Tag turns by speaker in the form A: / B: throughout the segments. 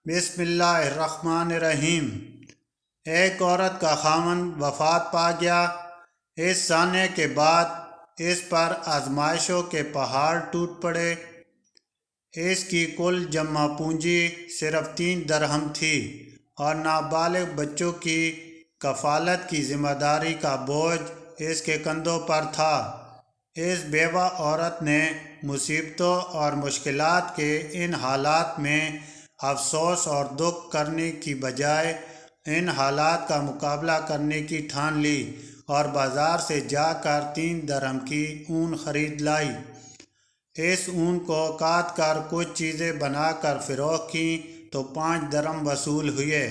A: بسم اللہ الرحمن الرحیم۔ ایک عورت کا خاوند وفات پا گیا۔ اس سانے کے بعد اس پر آزمائشوں کے پہاڑ ٹوٹ پڑے۔ اس کی کل جمع پونجی صرف 3 درہم تھی اور نابالغ بچوں کی کفالت کی ذمہ داری کا بوجھ اس کے کندھوں پر تھا۔ اس بیوہ عورت نے مصیبتوں اور مشکلات کے ان حالات میں افسوس اور دکھ کرنے کی بجائے ان حالات کا مقابلہ کرنے کی ٹھان لی اور بازار سے جا کر 3 درہم کی اون خرید لائی۔ اس اون کو کاٹ کر کچھ چیزیں بنا کر فروخت کی تو 5 درہم وصول ہوئے،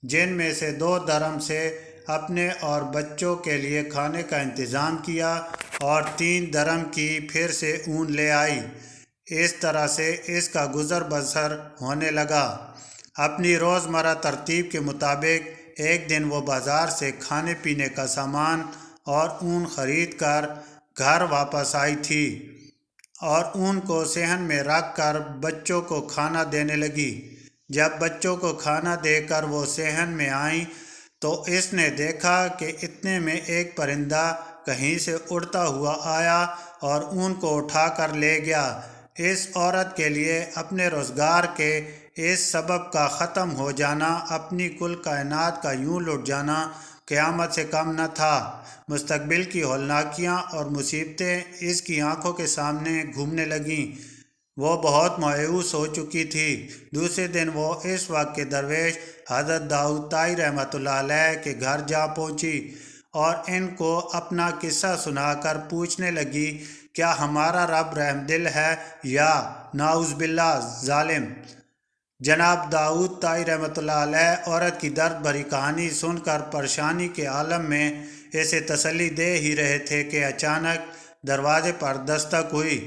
A: جن میں سے 2 درہم سے اپنے اور بچوں کے لیے کھانے کا انتظام کیا اور 3 درہم کی پھر سے اون لے آئی۔ اس طرح سے اس کا گزر بسر ہونے لگا۔ اپنی روزمرہ ترتیب کے مطابق ایک دن وہ بازار سے کھانے پینے کا سامان اور اون خرید کر گھر واپس آئی تھی اور اون کو صحن میں رکھ کر بچوں کو کھانا دینے لگی۔ جب بچوں کو کھانا دے کر وہ صحن میں آئیں تو اس نے دیکھا کہ اتنے میں ایک پرندہ کہیں سے اڑتا ہوا آیا اور اون کو اٹھا کر لے گیا۔ اس عورت کے لیے اپنے روزگار کے اس سبب کا ختم ہو جانا، اپنی کل کائنات کا یوں لٹ جانا قیامت سے کم نہ تھا۔ مستقبل کی ہولناکیاں اور مصیبتیں اس کی آنکھوں کے سامنے گھومنے لگیں۔ وہ بہت مایوس ہو چکی تھی۔ دوسرے دن وہ اس وقت کے درویش حضرت داؤد طائی رحمۃ اللہ علیہ کے گھر جا پہنچی اور ان کو اپنا قصہ سنا کر پوچھنے لگی، کیا ہمارا رب رحم دل ہے یا نعوذ باللہ ظالم؟ جناب داؤد طائی رحمۃ اللہ علیہ عورت کی درد بھری کہانی سن کر پریشانی کے عالم میں اسے تسلی دے ہی رہے تھے کہ اچانک دروازے پر دستک ہوئی۔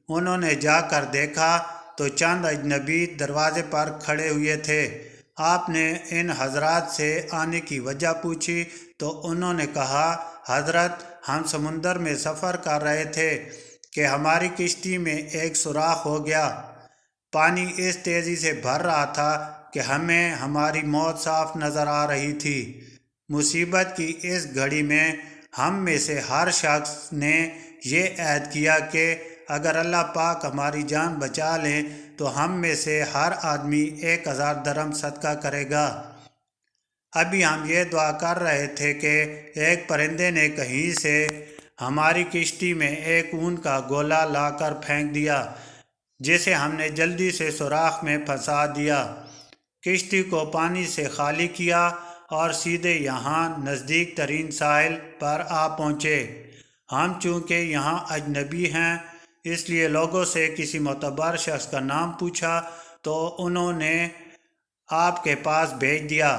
A: انہوں نے جا کر دیکھا تو چند اجنبی دروازے پر کھڑے ہوئے تھے۔ آپ نے ان حضرات سے آنے کی وجہ پوچھی تو انہوں نے کہا، حضرت ہم سمندر میں سفر کر رہے تھے کہ ہماری کشتی میں ایک سوراخ ہو گیا۔ پانی اس تیزی سے بھر رہا تھا کہ ہمیں ہماری موت صاف نظر آ رہی تھی۔ مصیبت کی اس گھڑی میں ہم میں سے ہر شخص نے یہ عہد کیا کہ اگر اللہ پاک ہماری جان بچا لیں تو ہم میں سے ہر آدمی 1000 درہم صدقہ کرے گا۔ ابھی ہم یہ دعا کر رہے تھے کہ ایک پرندے نے کہیں سے ہماری کشتی میں ایک اون کا گولا لا کر پھینک دیا، جسے ہم نے جلدی سے سوراخ میں پھنسا دیا، کشتی کو پانی سے خالی کیا اور سیدھے یہاں نزدیک ترین ساحل پر آ پہنچے۔ ہم چونکہ یہاں اجنبی ہیں اس لیے لوگوں سے کسی معتبر شخص کا نام پوچھا تو انہوں نے آپ کے پاس بھیج دیا۔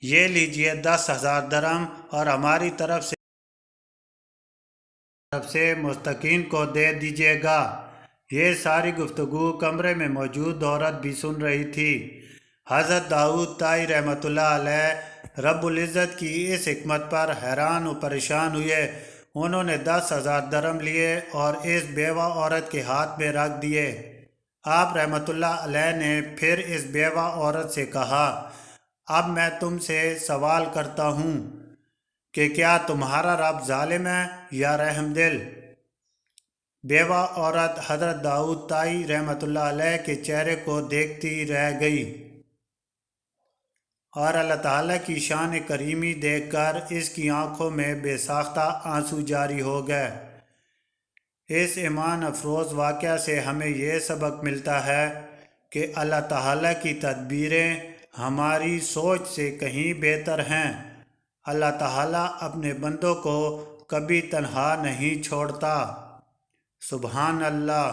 A: یہ لیجئے 10,000 درہم اور ہماری طرف سے مستقین کو دے دیجیے گا۔ یہ ساری گفتگو کمرے میں موجود عورت بھی سن رہی تھی۔ حضرت داؤد طائی رحمۃ اللہ علیہ رب العزت کی اس حکمت پر حیران و پریشان ہوئے۔ انہوں نے 10,000 درہم لیے اور اس بیوہ عورت کے ہاتھ میں رکھ دیے۔ آپ رحمۃ اللہ علیہ نے پھر اس بیوہ عورت سے کہا، اب میں تم سے سوال کرتا ہوں کہ کیا تمہارا رب ظالم ہے یا رحم دل؟ بیوہ عورت حضرت داؤد طائی رحمۃ اللہ علیہ کے چہرے کو دیکھتی رہ گئی اور اللہ تعالیٰ کی شان کریمی دیکھ کر اس کی آنکھوں میں بے ساختہ آنسو جاری ہو گئے۔ اس ایمان افروز واقعہ سے ہمیں یہ سبق ملتا ہے کہ اللہ تعالیٰ کی تدبیریں ہماری سوچ سے کہیں بہتر ہیں۔ اللہ تعالیٰ اپنے بندوں کو کبھی تنہا نہیں چھوڑتا۔ سبحان اللہ۔